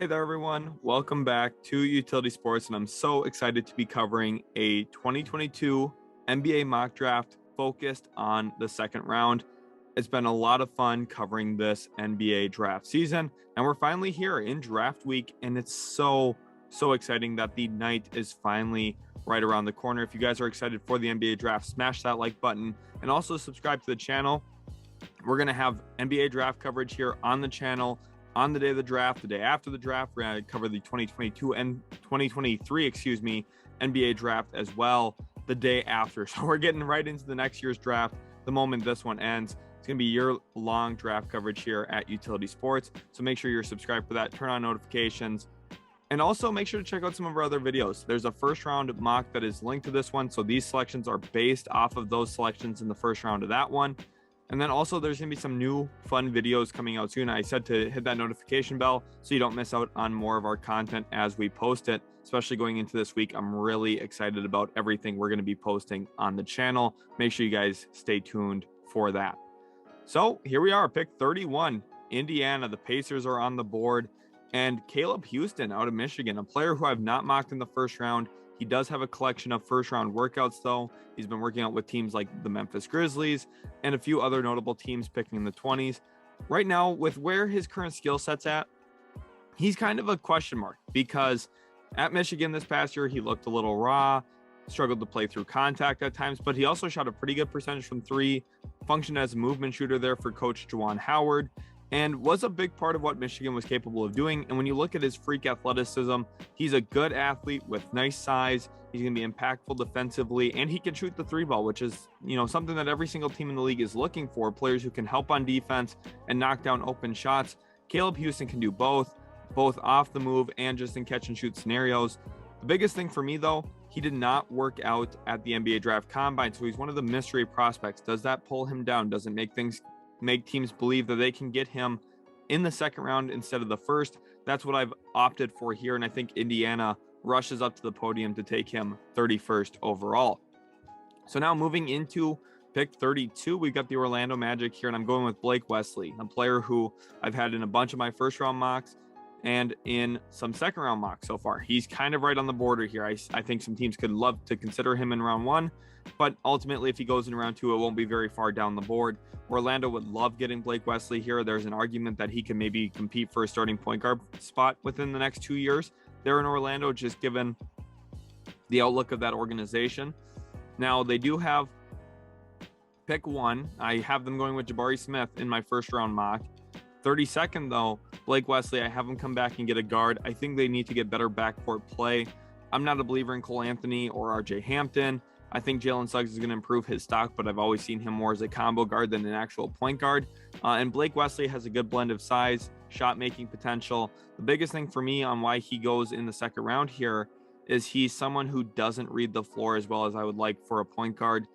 Hey there, everyone. Welcome back to Utility Sports, and I'm so excited to be covering a 2022 NBA mock draft focused on the second round. It's been a lot of fun covering this NBA draft season, and we're finally here in draft week, and it's so exciting that the night is finally right around the corner. If you guys are excited for the NBA draft, smash that like button and also subscribe to the channel. We're going to have NBA draft coverage here on the channel on the day of the draft, the day after the draft. We're going to cover the 2022 and 2023, NBA draft as well the day after. So we're getting right into the next year's draft the moment this one ends. It's going to be year-long draft coverage here at Utility Sports. So make sure you're subscribed for that, turn on notifications, and also make sure to check out some of our other videos. There's a first round mock that is linked to this one. So these selections are based off of those selections in the first round of that one. And then also there's going to be some new fun videos coming out soon. I said to hit that notification bell so you don't miss out on more of our content as we post it, especially going into this week. I'm really excited about everything we're going to be posting on the channel. Make sure you guys stay tuned for that. So here we are, pick 31, Indiana. The Pacers are on the board, and Caleb Houstan out of Michigan, a player who I've not mocked in the first round. He does have a collection of first round workouts though. He's been working out with teams like the Memphis Grizzlies and a few other notable teams picking in the 20s. Right now, with where his current skill set's at, he's kind of a question mark, because at Michigan this past year, he looked a little raw, struggled to play through contact at times, but he also shot a pretty good percentage from three, functioned as a movement shooter there for Coach Juwan Howard, and was a big part of what Michigan was capable of doing. And when you look at his freak athleticism, he's a good athlete with nice size. He's going to be impactful defensively, and he can shoot the three ball, which is, something that every single team in the league is looking for, players who can help on defense and knock down open shots. Caleb Houstan can do both off the move and just in catch and shoot scenarios. The biggest thing for me though, he did not work out at the NBA draft combine, so he's one of the mystery prospects. Does that pull him down? Does it make teams believe that they can get him in the second round instead of the first? That's what I've opted for here, and I think Indiana rushes up to the podium to take him 31st overall. So now moving into pick 32, we've got the Orlando Magic here, and I'm going with Blake Wesley, a player who I've had in a bunch of my first round mocks and in some second round mocks so far. He's kind of right on the border here. I think some teams could love to consider him in round one, but ultimately if he goes in round two, it won't be very far down the board. Orlando would love getting Blake Wesley here. There's an argument that he can maybe compete for a starting point guard spot within the next 2 years there in Orlando, just given the outlook of that organization. Now they do have pick one. I have them going with Jabari Smith in my first round mock. 32nd though, Blake Wesley, I have him come back and get a guard. I think they need to get better backcourt play. I'm not a believer in Cole Anthony or RJ Hampton. I think Jalen Suggs is going to improve his stock, but I've always seen him more as a combo guard than an actual point guard. And Blake Wesley has a good blend of size, shot making potential. The biggest thing for me on why he goes in the second round here is he's someone who doesn't read the floor as well as I would like for a point guard.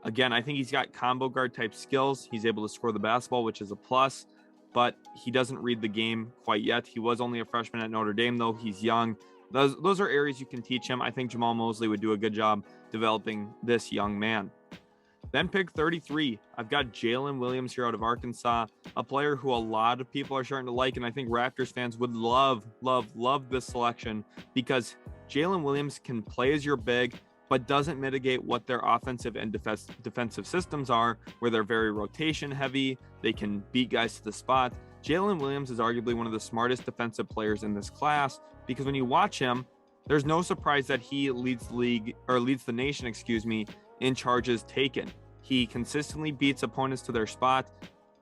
Again, I think he's got combo guard type skills. He's able to score the basketball, which is a plus, but he doesn't read the game quite yet. He was only a freshman at Notre Dame though. He's young. Those are areas you can teach him. I think Jamal Mosley would do a good job developing this young man. Then pick 33, I've got Jalen Williams here out of Arkansas, a player who a lot of people are starting to like, and I think Raptors fans would love this selection, because Jalen Williams can play as your big, but doesn't mitigate what their offensive and defensive systems are, where they're very rotation heavy. They can beat guys to the spot. Jalen Williams is arguably one of the smartest defensive players in this class, because when you watch him, there's no surprise that he leads the nation, in charges taken. He consistently beats opponents to their spot,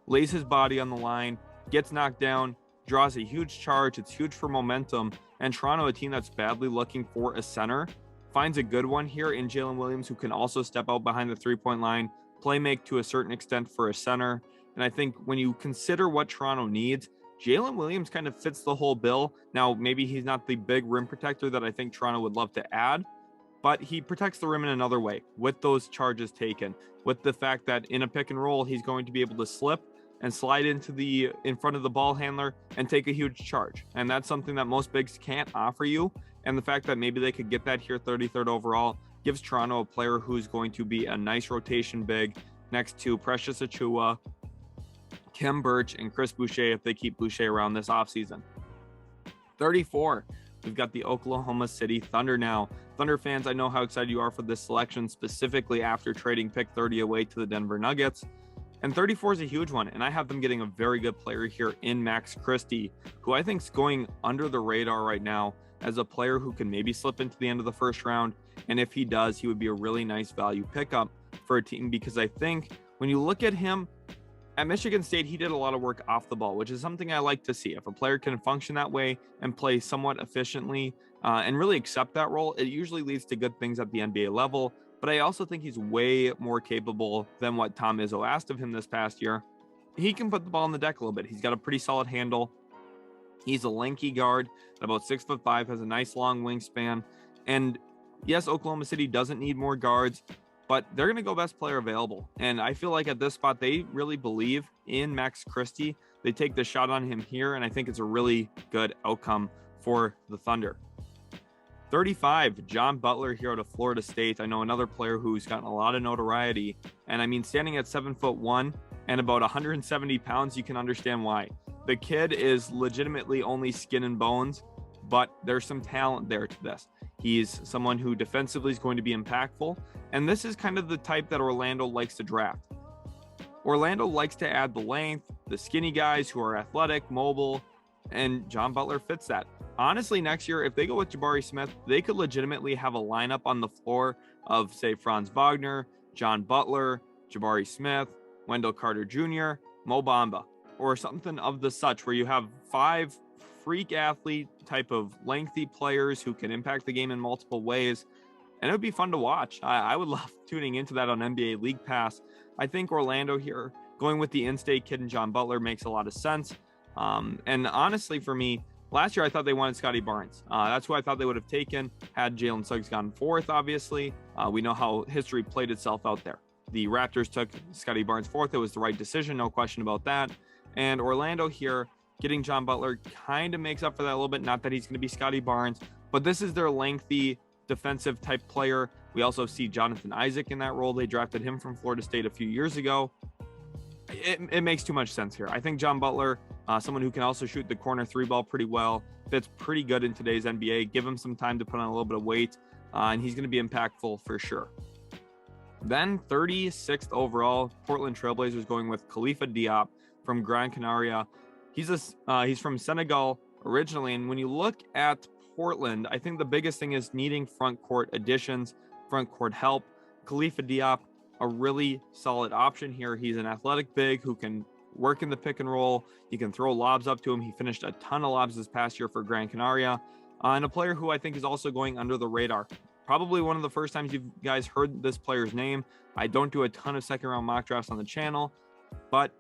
lays his body on the line, gets knocked down, draws a huge charge. It's huge for momentum. And Toronto, a team that's badly looking for a center, finds a good one here in Jalen Williams, who can also step out behind the three-point line, play make to a certain extent for a center. And I think when you consider what Toronto needs, Jalen Williams kind of fits the whole bill. Now, maybe he's not the big rim protector that I think Toronto would love to add, but he protects the rim in another way with those charges taken, with the fact that in a pick and roll, he's going to be able to slip and slide in front of the ball handler and take a huge charge. And that's something that most bigs can't offer you. And the fact that maybe they could get that here 33rd overall gives Toronto a player who's going to be a nice rotation big next to Precious Achiuwa, Khem Birch, and Chris Boucher if they keep Boucher around this offseason. 34, we've got the Oklahoma City Thunder now. Thunder fans, I know how excited you are for this selection, specifically after trading pick 30 away to the Denver Nuggets. And 34 is a huge one, and I have them getting a very good player here in Max Christie, who I think is going under the radar right now as a player who can maybe slip into the end of the first round. And if he does, he would be a really nice value pickup for a team, because I think when you look at him at Michigan State, he did a lot of work off the ball, which is something I like to see. If a player can function that way and play somewhat efficiently and really accept that role, it usually leads to good things at the NBA level. But I also think he's way more capable than what Tom Izzo asked of him this past year. He can put the ball on the deck a little bit. He's got a pretty solid handle. He's a lanky guard at about 6'5", has a nice long wingspan. And yes, Oklahoma City doesn't need more guards, but they're going to go best player available. And I feel like at this spot, they really believe in Max Christie. They take the shot on him here, and I think it's a really good outcome for the Thunder. 35, John Butler here out of Florida State. I know another player who's gotten a lot of notoriety. And I mean, standing at 7'1" and about 170 pounds, you can understand why. The kid is legitimately only skin and bones, but there's some talent there to this. He's someone who defensively is going to be impactful. And this is kind of the type that Orlando likes to draft. Orlando likes to add the length, the skinny guys who are athletic, mobile, and John Butler fits that. Honestly, next year, if they go with Jabari Smith, they could legitimately have a lineup on the floor of, say, Franz Wagner, John Butler, Jabari Smith, Wendell Carter Jr., Mo Bamba, or something of the such, where you have 5 freak athlete type of lengthy players who can impact the game in multiple ways. And it would be fun to watch. I would love tuning into that on NBA League Pass. I think Orlando here, going with the in-state kid and John Butler, makes a lot of sense. And honestly, for me, last year I thought they wanted Scotty Barnes. That's who I thought they would have taken had Jalen Suggs gone 4th, obviously. We know how history played itself out there. The Raptors took Scotty Barnes 4th. It was the right decision, no question about that. And Orlando here, getting John Butler kind of makes up for that a little bit. Not that he's going to be Scotty Barnes, but this is their lengthy defensive type player. We also see Jonathan Isaac in that role. They drafted him from Florida State a few years ago. It makes too much sense here. I think John Butler, someone who can also shoot the corner 3 ball pretty well, fits pretty good in today's NBA. Give him some time to put on a little bit of weight, and he's going to be impactful for sure. Then 36th overall, Portland Trailblazers going with Khalifa Diop from Gran Canaria. He's from Senegal originally, and when you look at Portland, I think the biggest thing is needing front court additions, front court help. Khalifa Diop, a really solid option here. He's an athletic big who can work in the pick and roll. You can throw lobs up to him. He finished a ton of lobs this past year for Gran Canaria, and a player who I think is also going under the radar. Probably one of the first times you guys heard this player's name. I don't do a ton of second round mock drafts on the channel, but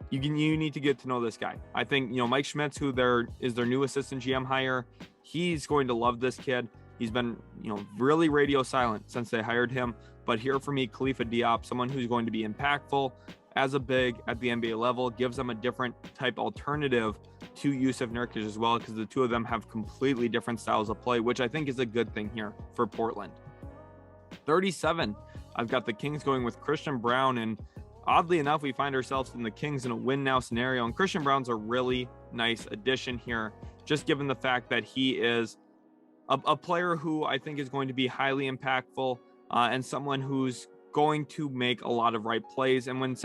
you need to get to know this guy. I think, Mike Schmitz, who is their new assistant GM hire, he's going to love this kid. He's been, really radio silent since they hired him. But here for me, Khalifa Diop, someone who's going to be impactful as a big at the NBA level, gives them a different type alternative to Yusuf Nurkic as well, because the two of them have completely different styles of play, which I think is a good thing here for Portland. 37, I've got the Kings going with Christian Braun, and oddly enough, we find ourselves in the Kings in a win now scenario, and Christian Braun's a really nice addition here, just given the fact that he is a player who I think is going to be highly impactful and someone who's going to make a lot of right plays. And when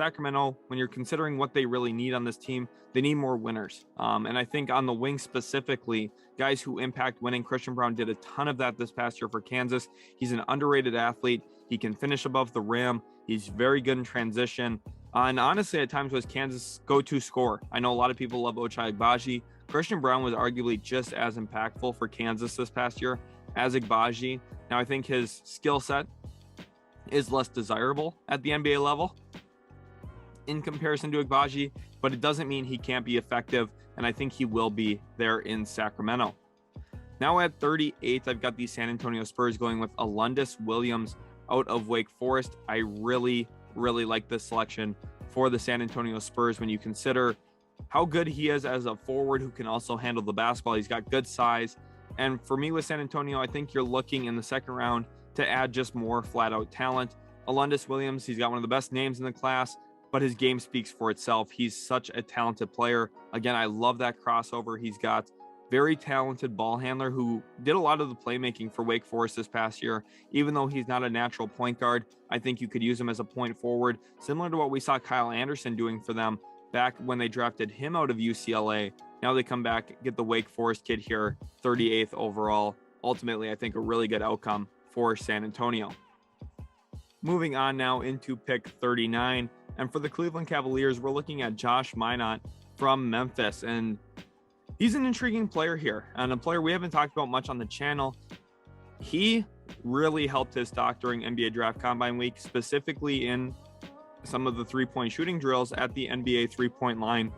you're considering what they really need on this team, they need more winners. And I think on the wing specifically, guys who impact winning, Christian Braun did a ton of that this past year for Kansas. He's an underrated athlete. He can finish above the rim. He's very good in transition. And honestly, at times was Kansas' go-to scorer. I know a lot of people love Ochai Agbaji. Christian Braun was arguably just as impactful for Kansas this past year as Agbaji. Now, I think his skill set is less desirable at the NBA level in comparison to Agbaji, but it doesn't mean he can't be effective, and I think he will be there in Sacramento. Now at 38, I've got the San Antonio Spurs going with Alondes Williams out of Wake Forest. I really like this selection for the San Antonio Spurs when you consider how good he is as a forward who can also handle the basketball. He's got good size. And for me with San Antonio, I think you're looking in the second round to add just more flat out talent. Alondes Williams, he's got one of the best names in the class, but his game speaks for itself. He's such a talented player. Again, I love that crossover. He's got very talented ball handler who did a lot of the playmaking for Wake Forest this past year. Even though he's not a natural point guard, I think you could use him as a point forward, similar to what we saw Kyle Anderson doing for them back when they drafted him out of UCLA. Now they come back, get the Wake Forest kid here, 38th overall. Ultimately, I think a really good outcome for San Antonio. Moving on now into pick 39. And for the Cleveland Cavaliers, we're looking at Josh Minott from Memphis. And he's an intriguing player here, and a player we haven't talked about much on the channel. He really helped his stock during NBA Draft Combine Week, specifically in some of the three-point shooting drills at the NBA three-point line.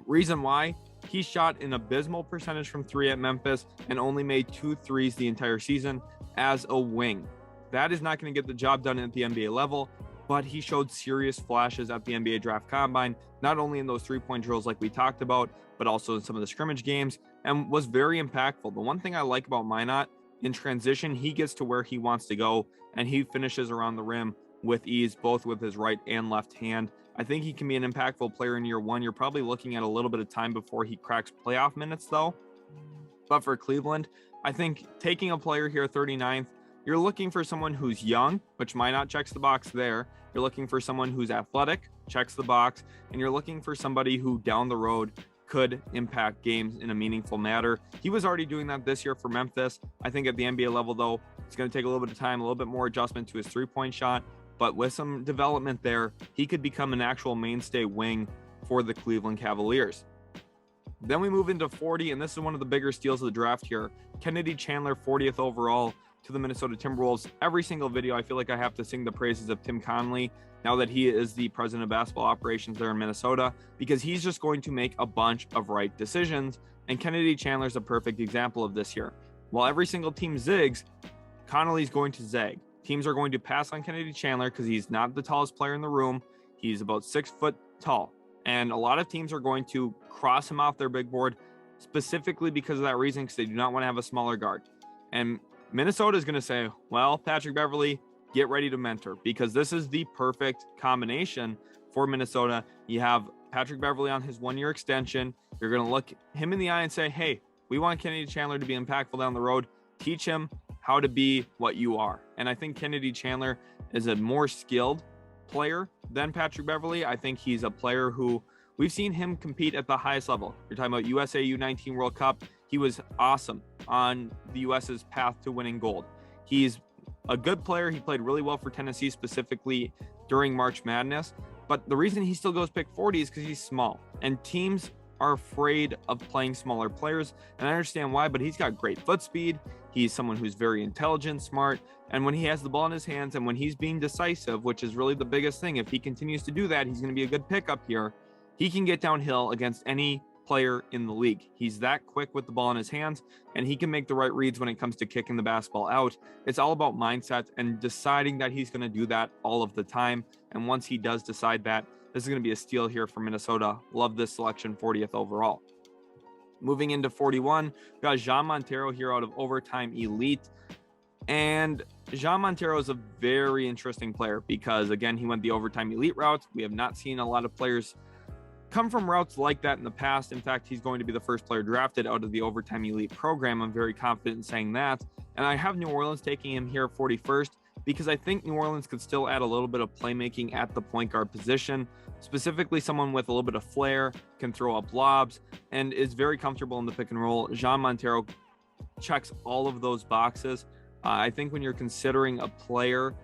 Reason why? He shot an abysmal percentage from three at Memphis and only made 2 threes the entire season as a wing. That is not going to get the job done at the NBA level, but he showed serious flashes at the NBA Draft Combine, not only in those three-point drills like we talked about, but also in some of the scrimmage games, and was very impactful. The one thing I like about Minott, in transition, he gets to where he wants to go, and he finishes around the rim with ease, both with his right and left hand. I think he can be an impactful player in year one. You're probably looking at a little bit of time before he cracks playoff minutes, though. But for Cleveland, I think taking a player here 39th, you're looking for someone who's young, which Minott checks the box there. You're looking for someone who's athletic, checks the box, and you're looking for somebody who down the road could impact games in a meaningful manner. He was already doing that this year for Memphis. I think at the NBA level, though, it's going to take a little bit of time, a little bit more adjustment to his three-point shot. But with some development there, he could become an actual mainstay wing for the Cleveland Cavaliers. Then we move into 40, and this is one of the bigger steals of the draft here. Kennedy Chandler, 40th overall to the Minnesota Timberwolves. Every single video, I feel like I have to sing the praises of Tim Connelly now that he is the president of basketball operations there in Minnesota, because he's just going to make a bunch of right decisions. And Kennedy Chandler is a perfect example of this here. While every single team zigs, Connelly's going to zag. Teams are going to pass on Kennedy Chandler because he's not the tallest player in the room. He's about 6 foot tall. And a lot of teams are going to cross him off their big board specifically because of that reason, because they do not want to have a smaller guard. And Minnesota is going to say, well, Patrick Beverley, get ready to mentor, because this is the perfect combination for Minnesota. You have Patrick Beverley on his 1-year extension. You're going to look him in the eye and say, hey, we want Kennedy Chandler to be impactful down the road. Teach him how to be what you are. And I think Kennedy Chandler is a more skilled player than Patrick Beverley. I think he's a player who we've seen him compete at the highest level. You're talking about USA U19 World Cup. He was awesome on the US's path to winning gold. He's a good player. He played really well for Tennessee, specifically during March Madness. But the reason he still goes pick 40 is because he's small, and teams are afraid of playing smaller players. And I understand why, but he's got great foot speed. He's someone who's very intelligent, smart, and when he has the ball in his hands and when he's being decisive, which is really the biggest thing, if he continues to do that, he's going to be a good pickup here. He can get downhill against any player in the league. He's that quick with the ball in his hands, and he can make the right reads when it comes to kicking the basketball out. It's all about mindset and deciding that he's going to do that all of the time. And once he does decide that, this is going to be a steal here for Minnesota. Love this selection, 40th overall. Moving into 41, we got Jean Montero here out of Overtime Elite. And Jean Montero is a very interesting player because, again, he went the Overtime Elite route. We have not seen a lot of players come from routes like that in the past. In fact, he's going to be the first player drafted out of the Overtime Elite program. I'm very confident in saying that. And I have New Orleans taking him here 41st because I think New Orleans could still add a little bit of playmaking at the point guard position, specifically someone with a little bit of flair, can throw up lobs, and is very comfortable in the pick and roll. Jean Montero checks all of those boxes. I think when you're considering a player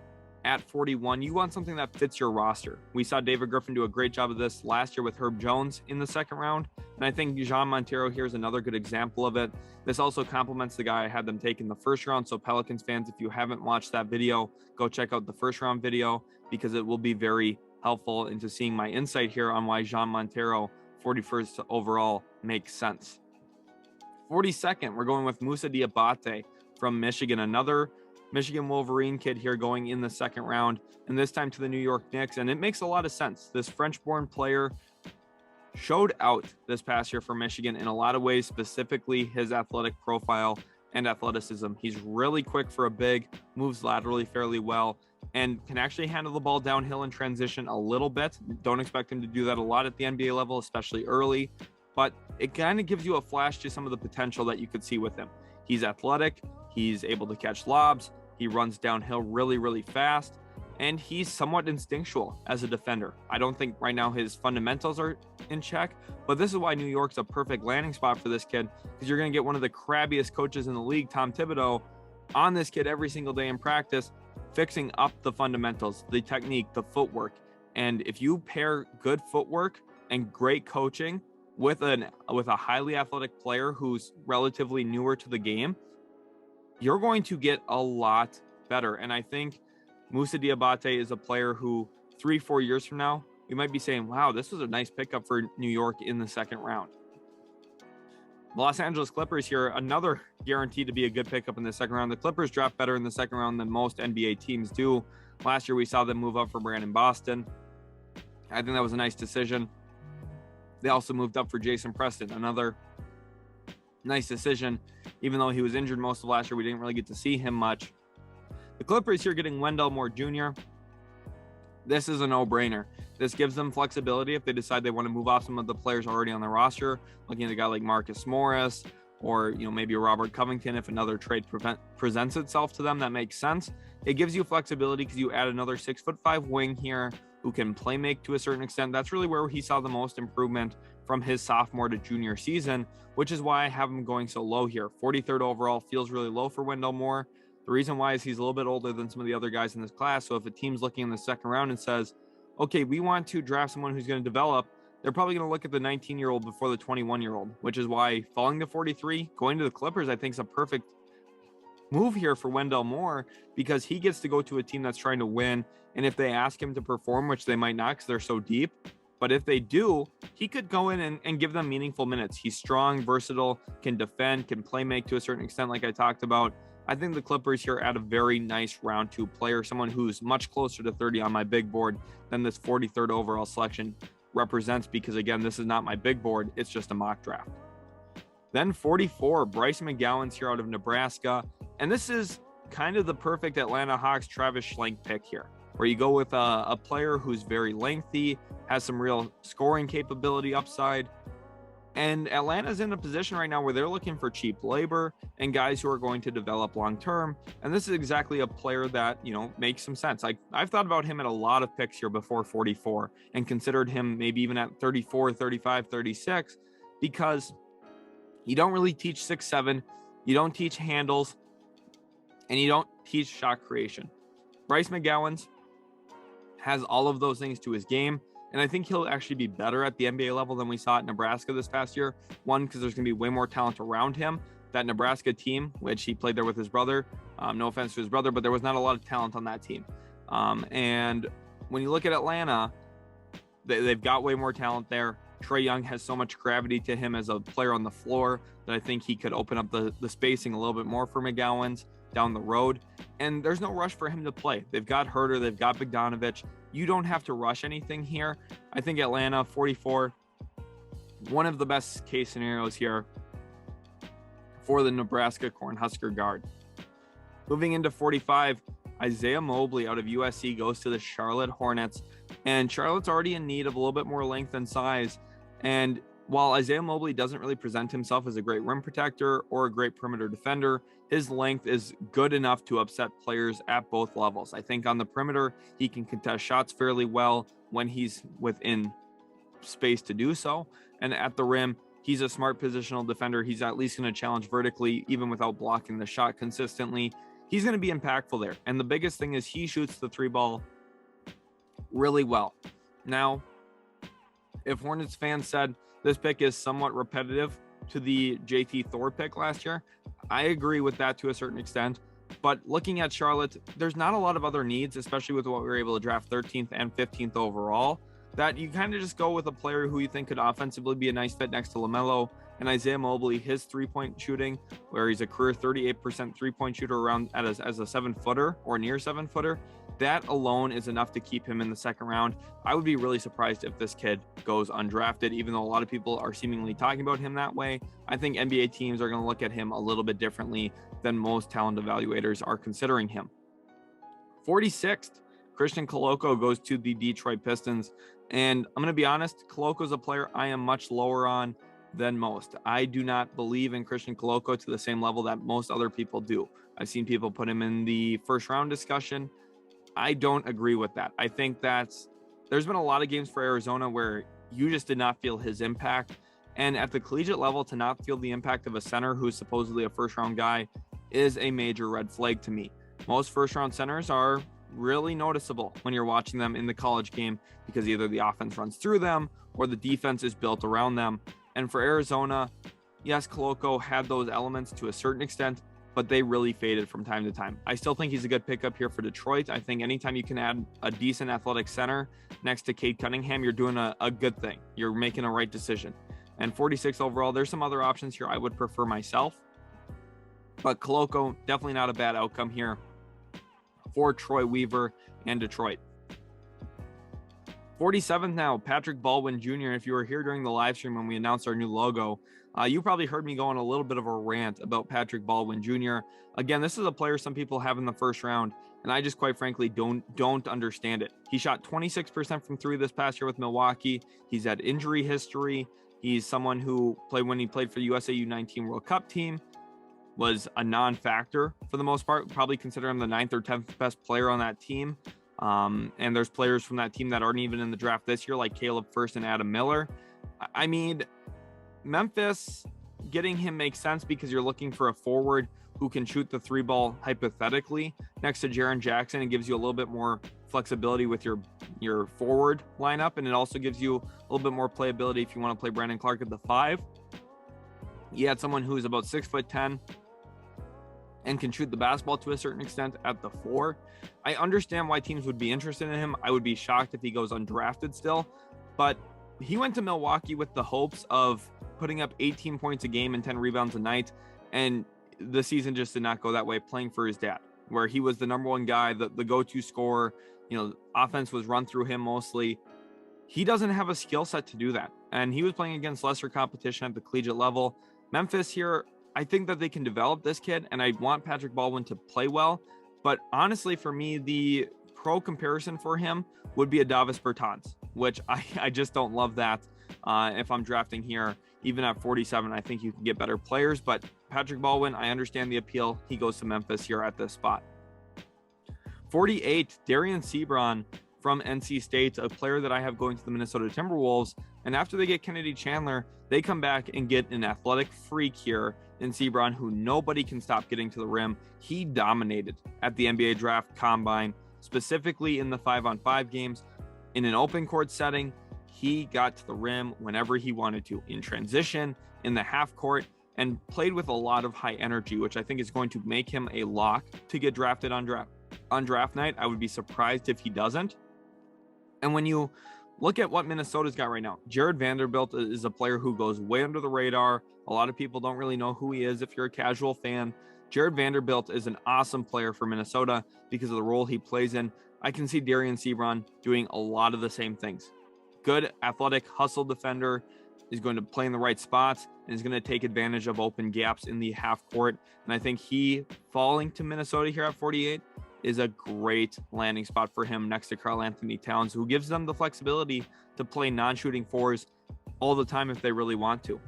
at 41, you want something that fits your roster. We saw David Griffin do a great job of this last year with Herb Jones in the second round, and I think Jean Montero here is another good example of it. This also complements the guy I had them take in the first round. So Pelicans fans, if you haven't watched that video, go check out the first round video because it will be very helpful into seeing my insight here on why Jean Montero 41st overall makes sense. 42nd, we're going with Moussa Diabate from Michigan, another Michigan Wolverine kid here going in the second round, and this time to the New York Knicks. And it makes a lot of sense. This French-born player showed out this past year for Michigan in a lot of ways, specifically his athletic profile and athleticism. He's really quick for a big, moves laterally fairly well, and can actually handle the ball downhill in transition a little bit. Don't expect him to do that a lot at the NBA level, especially early, but it kind of gives you a flash to some of the potential that you could see with him. He's athletic, he's able to catch lobs, he runs downhill really, really fast, and he's somewhat instinctual as a defender. I don't think right now his fundamentals are in check, but this is why New York's a perfect landing spot for this kid, because you're going to get one of the crabbiest coaches in the league, Tom Thibodeau, on this kid every single day in practice, fixing up the fundamentals, the technique, the footwork. And if you pair good footwork and great coaching with a highly athletic player who's relatively newer to the game, you're going to get a lot better. And I think Moussa Diabate is a player who 3-4 years from now, we might be saying, wow, this was a nice pickup for New York in the second round. The Los Angeles Clippers here, another guaranteed to be a good pickup in the second round. The Clippers draft better in the second round than most NBA teams do. Last year, we saw them move up for Brandon Boston. I think that was a nice decision. They also moved up for Jason Preston, another nice decision. Even though he was injured most of last year, we didn't really get to see him much. The Clippers here getting Wendell Moore Jr. This is a no-brainer. This gives them flexibility if they decide they want to move off some of the players already on the roster, looking at a guy like Marcus Morris or maybe Robert Covington. If another trade presents itself to them, that makes sense. It gives you flexibility because you add another 6'5" wing here who can play make to a certain extent. That's really where he saw the most improvement from his sophomore to junior season, which is why I have him going so low here. 43rd overall feels really low for Wendell Moore. The reason why is he's a little bit older than some of the other guys in this class. So if a team's looking in the second round and says, okay, we want to draft someone who's going to develop, they're probably going to look at the 19-year-old before the 21-year-old, which is why falling to 43, going to the Clippers, I think is a perfect move here for Wendell Moore, because he gets to go to a team that's trying to win. And if they ask him to perform, which they might not because they're so deep, but if they do, he could go in and give them meaningful minutes. He's strong, versatile, can defend, can play make to a certain extent, like I talked about. I think the Clippers here add a very nice round 2 player, someone who's much closer to 30 on my big board than this 43rd overall selection represents, because again, this is not my big board, it's just a mock draft. Then 44, Bryce McGowan's here out of Nebraska, and this is kind of the perfect Atlanta Hawks Travis Schlenk pick here, where you go with a player who's very lengthy, has some real scoring capability upside. And Atlanta's in a position right now where they're looking for cheap labor and guys who are going to develop long-term. And this is exactly a player that, makes some sense. I've thought about him at a lot of picks here before 44 and considered him maybe even at 34, 35, 36, because you don't really teach 6'7", you don't teach handles, and you don't teach shot creation. Bryce McGowan's has all of those things to his game. And I think he'll actually be better at the NBA level than we saw at Nebraska this past year. One, because there's going to be way more talent around him. That Nebraska team, which he played there with his brother, no offense to his brother, but there was not a lot of talent on that team. And when you look at Atlanta, they've got way more talent there. Trae Young has so much gravity to him as a player on the floor that I think he could open up the spacing a little bit more for McGowan's down the road. And there's no rush for him to play. They've got Herter, they've got Bogdanovich. You don't have to rush anything here. I think Atlanta, 44, one of the best case scenarios here for the Nebraska Cornhusker guard. Moving into 45, Isaiah Mobley out of USC goes to the Charlotte Hornets. And Charlotte's already in need of a little bit more length and size. And while Isaiah Mobley doesn't really present himself as a great rim protector or a great perimeter defender, his length is good enough to upset players at both levels. I think on the perimeter, he can contest shots fairly well when he's within space to do so. And at the rim, he's a smart positional defender. He's at least going to challenge vertically, even without blocking the shot consistently. He's going to be impactful there. And the biggest thing is he shoots the 3 ball really well. Now, if Hornets fans said this pick is somewhat repetitive to the JT Thor pick last year, I agree with that to a certain extent. But looking at Charlotte, there's not a lot of other needs, especially with what we were able to draft 13th and 15th overall, that you kind of just go with a player who you think could offensively be a nice fit next to LaMelo. And Isaiah Mobley, his 3-point shooting, where he's a career 38% 3-point shooter around as a 7-footer or near 7-footer, that alone is enough to keep him in the second round. I would be really surprised if this kid goes undrafted, even though a lot of people are seemingly talking about him that way. I think NBA teams are going to look at him a little bit differently than most talent evaluators are considering him. 46th, Christian Koloko goes to the Detroit Pistons. And I'm going to be honest, Koloko's a player I am much lower on than most. I do not believe in Christian Koloko to the same level that most other people do. I've seen people put him in the first round discussion. I don't agree with that. I think there's been a lot of games for Arizona where you just did not feel his impact. And at the collegiate level, to not feel the impact of a center who's supposedly a first round guy is a major red flag to me. Most first round centers are really noticeable when you're watching them in the college game because either the offense runs through them or the defense is built around them. And for Arizona, yes, Koloko had those elements to a certain extent, but they really faded from time to time. I still think he's a good pickup here for Detroit. I think anytime you can add a decent athletic center next to Cade Cunningham, you're doing a good thing. You're making a right decision. And 46 overall, there's some other options here I would prefer myself. But Koloko, definitely not a bad outcome here for Troy Weaver and Detroit. 47th now, Patrick Baldwin Jr. If you were here during the live stream when we announced our new logo, you probably heard me go on a little bit of a rant about Patrick Baldwin Jr. Again, this is a player some people have in the first round, and I just quite frankly don't understand it. He shot 26% from three this past year with Milwaukee. He's had injury history. He's someone who when he played for the USA U19 World Cup team, was a non-factor for the most part. Probably consider him the 9th or 10th best player on that team. And there's players from that team that aren't even in the draft this year, like Caleb First and Adam Miller. I mean, Memphis, getting him makes sense because you're looking for a forward who can shoot the three ball hypothetically next to Jaren Jackson. It gives you a little bit more flexibility with your forward lineup, and it also gives you a little bit more playability if you want to play Brandon Clark at the 5. You had someone who's about 6'10" and can shoot the basketball to a certain extent at the 4. I understand why teams would be interested in him. I would be shocked if he goes undrafted still, but he went to Milwaukee with the hopes of putting up 18 points a game and 10 rebounds a night, and the season just did not go that way, playing for his dad, where he was the number one guy, the go-to scorer. Offense was run through him mostly. He doesn't have a skill set to do that, and he was playing against lesser competition at the collegiate level. Memphis here, I think that they can develop this kid, and I want Patrick Baldwin to play well. But honestly, for me, the pro comparison for him would be a Davis Bertans, which I just don't love that. If I'm drafting here, even at 47, I think you can get better players. But Patrick Baldwin, I understand the appeal. He goes to Memphis here at this spot. 48, Darian SEABRON from NC State, a player that I have going to the Minnesota Timberwolves. And after they get Kennedy Chandler, they come back and get an athletic freak here in SEABRON who nobody can stop getting to the rim. He dominated at the NBA draft combine, specifically in the 5-on-5 games. In an open court setting, he got to the rim whenever he wanted to, in transition, in the half court, and played with a lot of high energy, which I think is going to make him a lock to get drafted on draft night. I would be surprised if he doesn't. And when you look at what Minnesota's got right now, Jared Vanderbilt is a player who goes way under the radar. A lot of people don't really know who he is if you're a casual fan. Jared Vanderbilt is an awesome player for Minnesota because of the role he plays in. I can see Darian SEABRON doing a lot of the same things. Good, athletic, hustle defender, is going to play in the right spots, and is going to take advantage of open gaps in the half court. And I think he falling to Minnesota here at 48 is a great landing spot for him next to Karl-Anthony Towns, who gives them the flexibility to play non-shooting fours all the time if they really want to.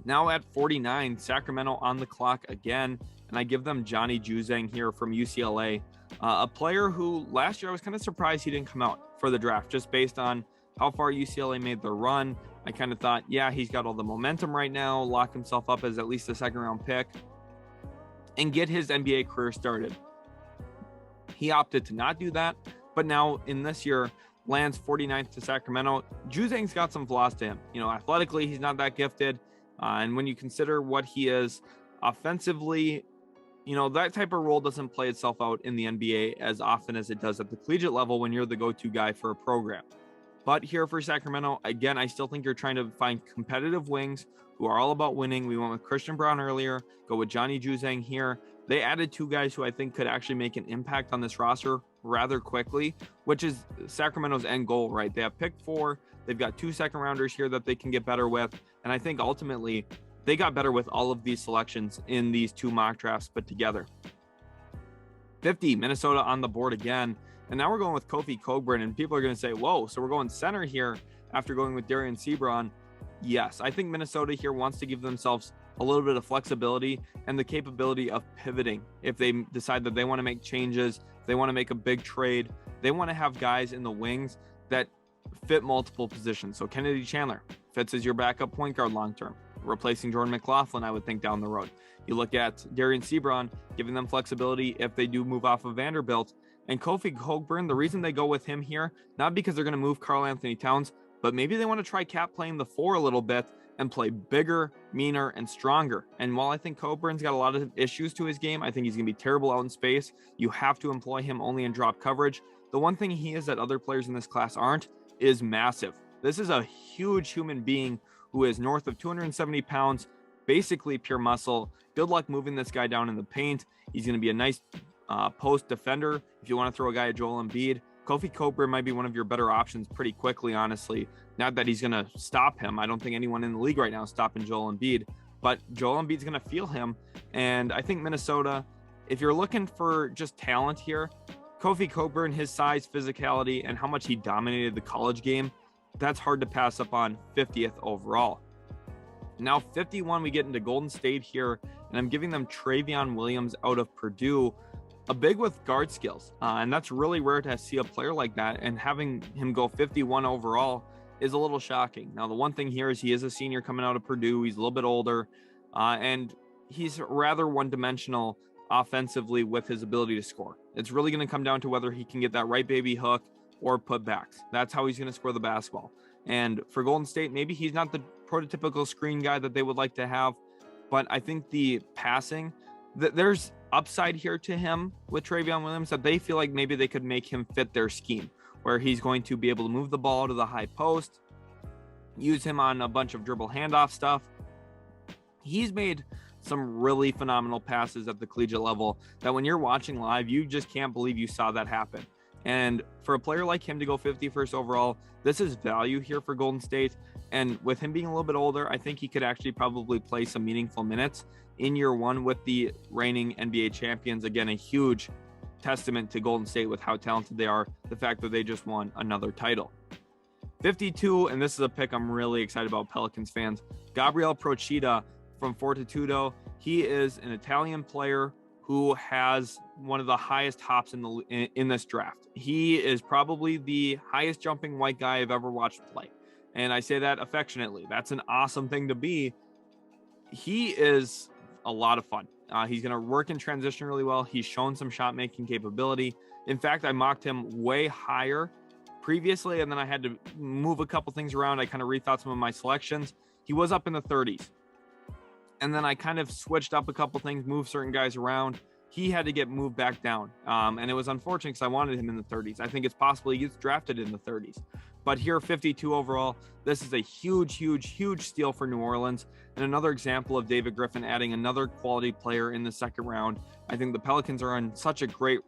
Now at 49, Sacramento on the clock again, and I give them Johnny Juzang here from UCLA, a player who last year I was kind of surprised he didn't come out for the draft, just based on how far UCLA made their run. I kind of thought, yeah, he's got all the momentum right now, lock himself up as at least a second-round pick, and get his NBA career started. He opted to not do that, but now in this year lands 49th to Sacramento. Juzang's got some flaws to him. Athletically, he's not that gifted. And when you consider what he is offensively, that type of role doesn't play itself out in the NBA as often as it does at the collegiate level when you're the go-to guy for a program. But here for Sacramento, again, I still think you're trying to find competitive wings who are all about winning. We went with Christian Braun earlier, go with Johnny Juzang here. They added two guys who I think could actually make an impact on this roster rather quickly, which is Sacramento's end goal, right? They have pick 4. They've got 2 second-rounders here that they can get better with. And I think ultimately they got better with all of these selections in these 2 mock drafts put together. 50, Minnesota on the board again. And now we're going with Kofi Cockburn, and people are going to say, whoa, so we're going center here after going with Darian SEABRON. Yes, I think Minnesota here wants to give themselves a little bit of flexibility and the capability of pivoting. If they decide that they want to make changes, they want to make a big trade, they want to have guys in the wings that fit multiple positions. So Kennedy Chandler fits as your backup point guard long-term, replacing Jordan McLaughlin, I would think, down the road. You look at Darian SeaBron, giving them flexibility if they do move off of Vanderbilt. And Kofi Cockburn, the reason they go with him here, not because they're going to move Karl Anthony Towns, but maybe they want to try Cap playing the 4 a little bit and play bigger, meaner, and stronger. And while I think Cockburn's got a lot of issues to his game, I think he's going to be terrible out in space. You have to employ him only in drop coverage. The one thing he is that other players in this class aren't is massive. This is a huge human being who is north of 270 pounds, basically pure muscle. Good luck moving this guy down in the paint. He's going to be a nice post defender if you want to throw a guy at Joel Embiid. Kofi Cockburn might be one of your better options pretty quickly, honestly. Not that he's going to stop him. I don't think anyone in the league right now is stopping Joel Embiid, but Joel Embiid's going to feel him. And I think Minnesota, if you're looking for just talent here, Kofi Cockburn, his size, physicality, and how much he dominated the college game, that's hard to pass up on 50th overall. Now 51, we get into Golden State here, and I'm giving them Trevion Williams out of Purdue, a big with guard skills. And that's really rare to see a player like that, and having him go 51 overall is a little shocking. Now, the one thing here is he is a senior coming out of Purdue. He's a little bit older, and he's rather one-dimensional offensively with his ability to score. It's really going to come down to whether he can get that right baby hook or putbacks. That's how he's going to score the basketball. And for Golden State, maybe he's not the prototypical screen guy that they would like to have, but I think the passing, there's upside here to him with Trevion Williams that they feel like maybe they could make him fit their scheme, where he's going to be able to move the ball to the high post, use him on a bunch of dribble handoff stuff. He's made some really phenomenal passes at the collegiate level that when you're watching live, you just can't believe you saw that happen. And for a player like him to go 51st overall, this is value here for Golden State. And with him being a little bit older, I think he could actually probably play some meaningful minutes in year one with the reigning NBA champions. Again, a huge testament to Golden State with how talented they are, the fact that they just won another title. 52, and this is a pick I'm really excited about, Pelicans fans. Gabriel Procida from Fortitudo. He is an Italian player who has one of the highest hops in this draft. He is probably the highest jumping white guy I've ever watched play. And I say that affectionately. That's an awesome thing to be. He is a lot of fun. He's going to work in transition really well. He's shown some shot making capability. In fact, I mocked him way higher previously, and then I had to move a couple things around. I kind of rethought some of my selections. He was up in the 30s. And then I kind of switched up a couple things, moved certain guys around. He had to get moved back down. And it was unfortunate because I wanted him in the 30s. I think it's possible he gets drafted in the 30s. But here, 52 overall, this is a huge, huge, huge steal for New Orleans. And another example of David Griffin adding another quality player in the second round. I think the Pelicans are on such a great,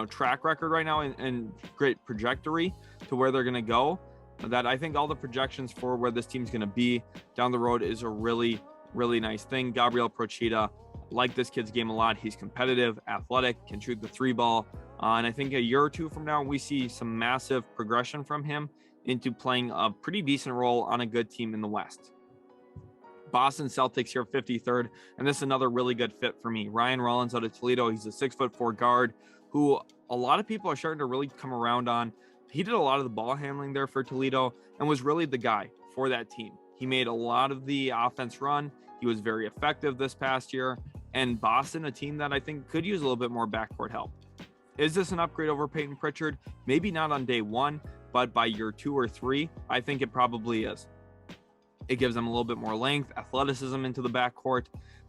track record right now and great trajectory to where they're going to go, that I think all the projections for where this team's going to be down the road is a really, really nice thing. Gabriel Procida, like this kid's game a lot. He's competitive, athletic, can shoot the 3 ball. And I think a year or two from now, we see some massive progression from him into playing a pretty decent role on a good team in the West. Boston Celtics here, 53rd. And this is another really good fit for me. Ryan Rollins out of Toledo. He's a 6'4" guard who a lot of people are starting to really come around on. He did a lot of the ball handling there for Toledo and was really the guy for that team. He made a lot of the offense run. He was very effective this past year. And Boston, a team that I think could use a little bit more backcourt help. Is this an upgrade over Peyton Pritchard? Maybe not on day one, but by year 2 or 3, I think it probably is. It gives them a little bit more length, athleticism into the backcourt,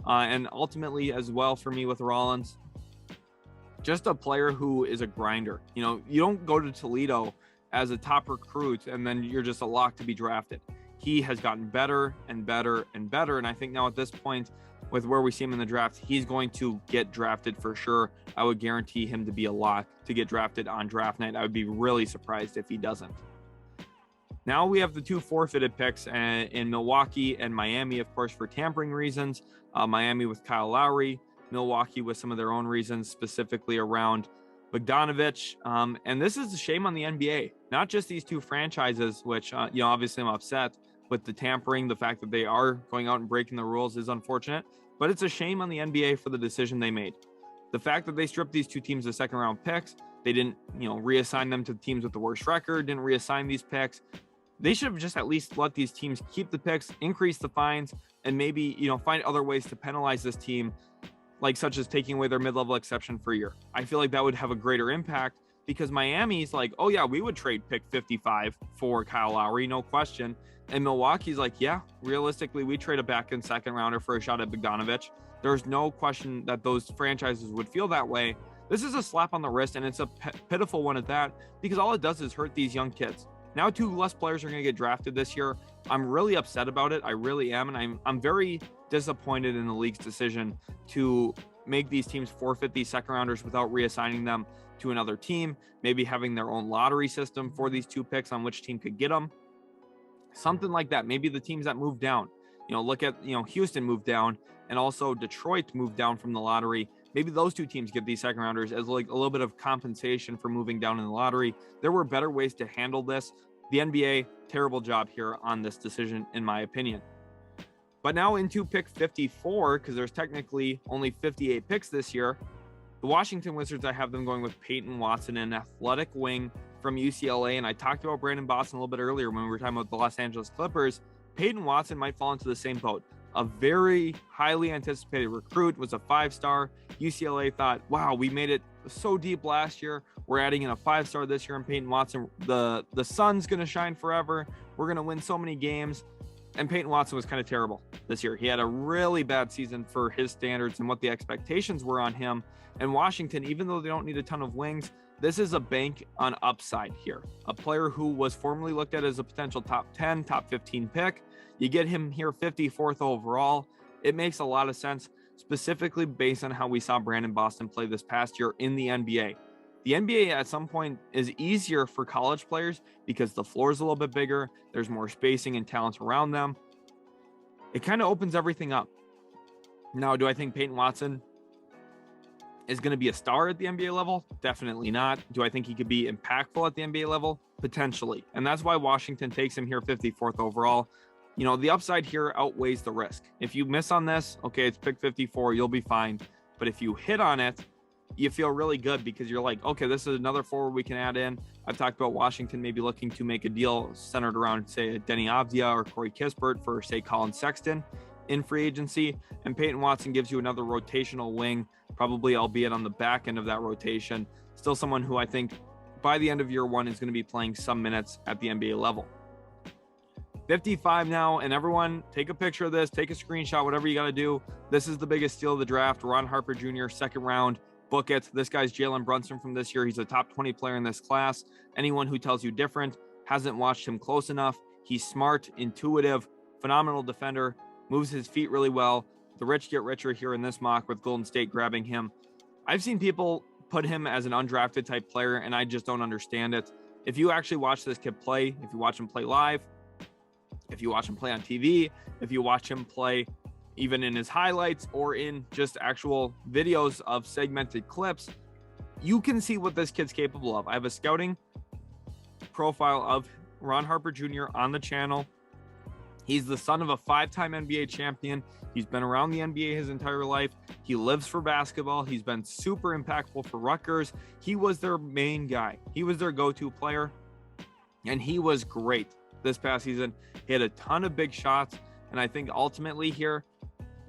and ultimately as well for me with Rollins, just a player who is a grinder. You don't go to Toledo as a top recruit and then you're just a lock to be drafted. He has gotten better and better and better, and I think now at this point, with where we see him in the draft, he's going to get drafted for sure. I would guarantee him to be a lock to get drafted on draft night. I would be really surprised if he doesn't. Now we have the 2 forfeited picks in Milwaukee and Miami, of course, for tampering reasons. Miami with Kyle Lowry, Milwaukee with some of their own reasons, specifically around Bogdanovich. And this is a shame on the NBA, not just these 2 franchises, which, obviously I'm upset, with the tampering. The fact that they are going out and breaking the rules is unfortunate, but it's a shame on the NBA for the decision they made. The fact that they stripped these two teams of second round picks, they didn't, reassign them to the teams with the worst record, didn't reassign these picks. They should have just at least let these teams keep the picks, increase the fines, and maybe, find other ways to penalize this team, like such as taking away their mid-level exception for a year. I feel like that would have a greater impact, because Miami's like, oh yeah, we would trade pick 55 for Kyle Lowry, no question. And Milwaukee's like, yeah, realistically, we trade a back and second rounder for a shot at Bogdanovic. There's no question that those franchises would feel that way. This is a slap on the wrist, and it's a pitiful one at that, because all it does is hurt these young kids. Now 2 less players are going to get drafted this year. I'm really upset about it. I really am. And I'm very disappointed in the league's decision to make these teams forfeit these second rounders without reassigning them to another team, maybe having their own lottery system for these 2 picks on which team could get them. Something like that. Maybe the teams that moved down, look at, Houston moved down, and also Detroit moved down from the lottery. Maybe those 2 teams get these second rounders as like a little bit of compensation for moving down in the lottery. There were better ways to handle this. The NBA, terrible job here on this decision, in my opinion. But now into pick 54, because there's technically only 58 picks this year, the Washington Wizards, I have them going with Peyton Watson, an athletic wing from UCLA. And I talked about Brandon Boston a little bit earlier when we were talking about the Los Angeles Clippers. Peyton Watson might fall into the same boat. A very highly anticipated recruit, was a 5-star. UCLA thought, wow, we made it so deep last year. We're adding in a 5-star this year in Peyton Watson. The sun's going to shine forever. We're going to win so many games. And Peyton Watson was kind of terrible this year. He had a really bad season for his standards and what the expectations were on him. And Washington, even though they don't need a ton of wings, this is a bank on upside here. A player who was formerly looked at as a potential top 10, top 15 pick. You get him here 54th overall. It makes a lot of sense, specifically based on how we saw Brandon Boston play this past year in the NBA. The NBA at some point is easier for college players because the floor is a little bit bigger. There's more spacing and talent around them. It kind of opens everything up. Now, do I think Peyton Watson is going to be a star at the NBA level? Definitely not. Do I think he could be impactful at the NBA level? Potentially. And that's why Washington takes him here 54th overall. The upside here outweighs the risk. If you miss on this, okay, it's pick 54, you'll be fine. But if you hit on it, you feel really good because you're like, okay, this is another forward we can add in. I've talked about Washington maybe looking to make a deal centered around, say, Denny Avdia or Corey Kispert for, say, Colin Sexton in free agency. And Peyton Watson gives you another rotational wing, probably albeit on the back end of that rotation. Still someone who I think by the end of year 1 is going to be playing some minutes at the NBA level. 55 now, and everyone take a picture of this, take a screenshot, whatever you got to do. This is the biggest steal of the draft. Ron Harper Jr., second round. Book it. This guy's Jalen Brunson from this year. He's a top 20 player in this class. Anyone who tells you different hasn't watched him close enough. He's smart, intuitive, phenomenal defender, moves his feet really well. The rich get richer here in this mock with Golden State grabbing him. I've seen people put him as an undrafted type player, and I just don't understand it. If you actually watch this kid play, if you watch him play live, if you watch him play on TV, if you watch him play even in his highlights or in just actual videos of segmented clips, you can see what this kid's capable of. I have a scouting profile of Ron Harper Jr. on the channel. He's the son of a 5-time NBA champion. He's been around the NBA his entire life. He lives for basketball. He's been super impactful for Rutgers. He was their main guy. He was their go-to player, and he was great this past season. He had a ton of big shots, and I think ultimately here,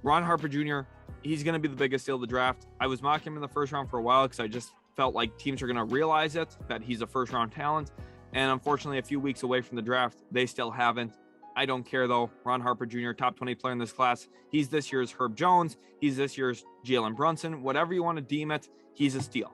Ron Harper Jr., he's going to be the biggest steal of the draft. I was mocking him in the first round for a while because I just felt like teams are going to realize it, that he's a first-round talent, and unfortunately, a few weeks away from the draft, they still haven't. I don't care, though. Ron Harper Jr., top 20 player in this class. He's this year's Herb Jones. He's this year's Jalen Brunson. Whatever you want to deem it, he's a steal.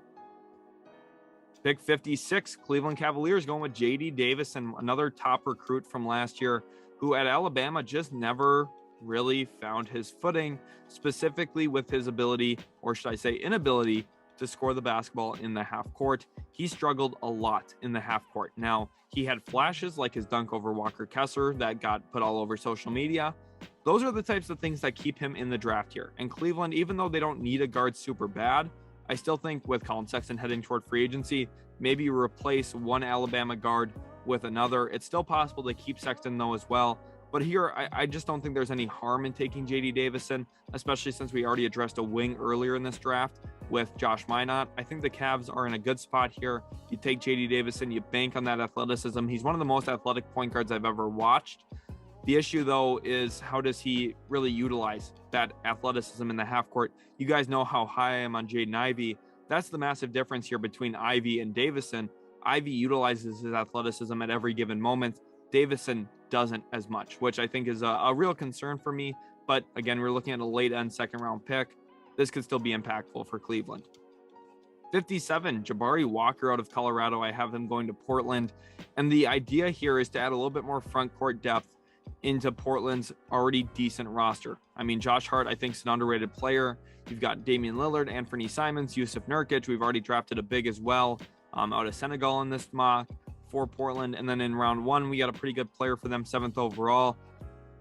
Pick 56, Cleveland Cavaliers going with J.D. Davis, and another top recruit from last year who at Alabama just never really found his footing, specifically with his ability, or should I say inability, to score the basketball in the half court. He struggled a lot in the half court. Now, he had flashes like his dunk over Walker Kessler that got put all over social media. Those are the types of things that keep him in the draft here. And Cleveland, even though they don't need a guard super bad, I still think with Colin Sexton heading toward free agency, maybe you replace one Alabama guard with another. It's still possible to keep Sexton though as well. But here, I just don't think there's any harm in taking JD Davison, especially since we already addressed a wing earlier in this draft with Josh Minott. I think the Cavs are in a good spot here. You take JD Davison, you bank on that athleticism. He's one of the most athletic point guards I've ever watched. The issue, though, is how does he really utilize that athleticism in the half court? You guys know how high I am on Jaden Ivey. That's the massive difference here between Ivey and Davison. Ivey utilizes his athleticism at every given moment. Davison doesn't as much, which I think is a real concern for me. But again, we're looking at a late end second round pick. This could still be impactful for Cleveland. 57, Jabari Walker out of Colorado. I have him going to Portland. And the idea here is to add a little bit more front court depth into Portland's already decent roster. I mean, Josh Hart, I think, is an underrated player. You've got Damian Lillard, Anthony Simons, Yusuf Nurkic. We've already drafted a big as well out of Senegal in this mock for Portland. And then in round one, we got a pretty good player for them, 7th overall.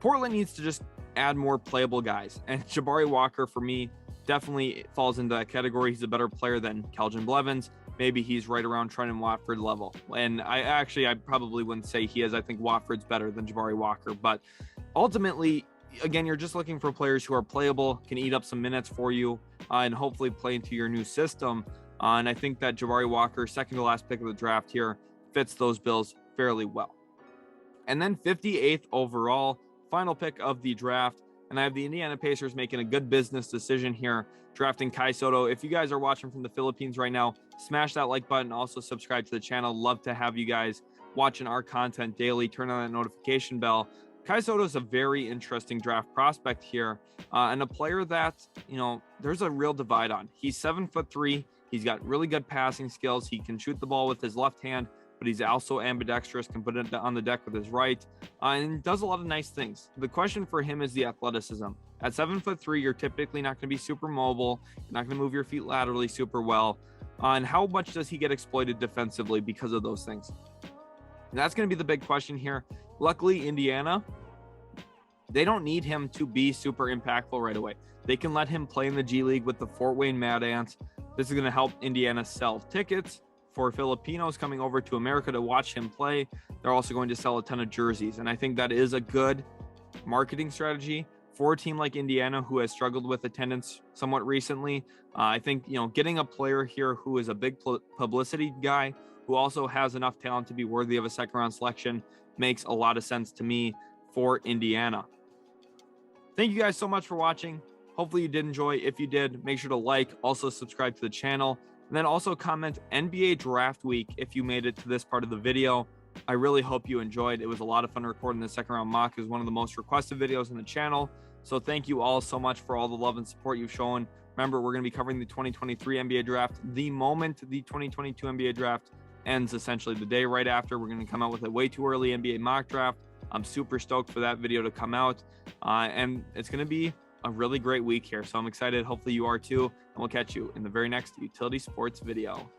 Portland needs to just add more playable guys. And Jabari Walker, for me, definitely falls into that category. He's a better player than Keldon Blevins. Maybe he's right around Trenton Watford level. And I probably wouldn't say he is. I think Watford's better than Jabari Walker. But ultimately, again, you're just looking for players who are playable, can eat up some minutes for you, and hopefully play into your new system. And I think that Jabari Walker, second to last pick of the draft here, fits those bills fairly well. And then 58th overall, final pick of the draft. And I have the Indiana Pacers making a good business decision here, drafting Kai Sotto. If you guys are watching from the Philippines right now, smash that like button. Also subscribe to the channel. Love to have you guys watching our content daily. Turn on that notification bell. Kai Sotto is a very interesting draft prospect here, and a player that, you know, there's a real divide on. He's 7'3". He's got really good passing skills. He can shoot the ball with his left hand, but he's also ambidextrous, can put it on the deck with his right, and does a lot of nice things. The question for him is the athleticism. At 7'3", you're typically not going to be super mobile. You're not going to move your feet laterally super well. And how much does he get exploited defensively because of those things? And that's going to be the big question here. Luckily, Indiana, they don't need him to be super impactful right away. They can let him play in the G League with the Fort Wayne Mad Ants. This is going to help Indiana sell tickets for Filipinos coming over to America to watch him play. They're also going to sell a ton of jerseys. And I think that is a good marketing strategy for a team like Indiana, who has struggled with attendance somewhat recently. I think, you know, getting a player here who is a big publicity guy, who also has enough talent to be worthy of a second round selection, makes a lot of sense to me for Indiana. Thank you guys so much for watching. Hopefully you did enjoy. If you did, make sure to like, also subscribe to the channel, and then also comment NBA draft week if you made it to this part of the video. I really hope you enjoyed. It was a lot of fun recording the second round mock. It was one of the most requested videos on the channel. So thank you all so much for all the love and support you've shown. Remember, we're going to be covering the 2023 NBA draft the moment the 2022 NBA draft ends, essentially the day right after. We're going to come out with a way too early NBA mock draft. I'm super stoked for that video to come out. And it's going to be a really great week here. So I'm excited. Hopefully you are too. And we'll catch you in the very next Utility Sports video.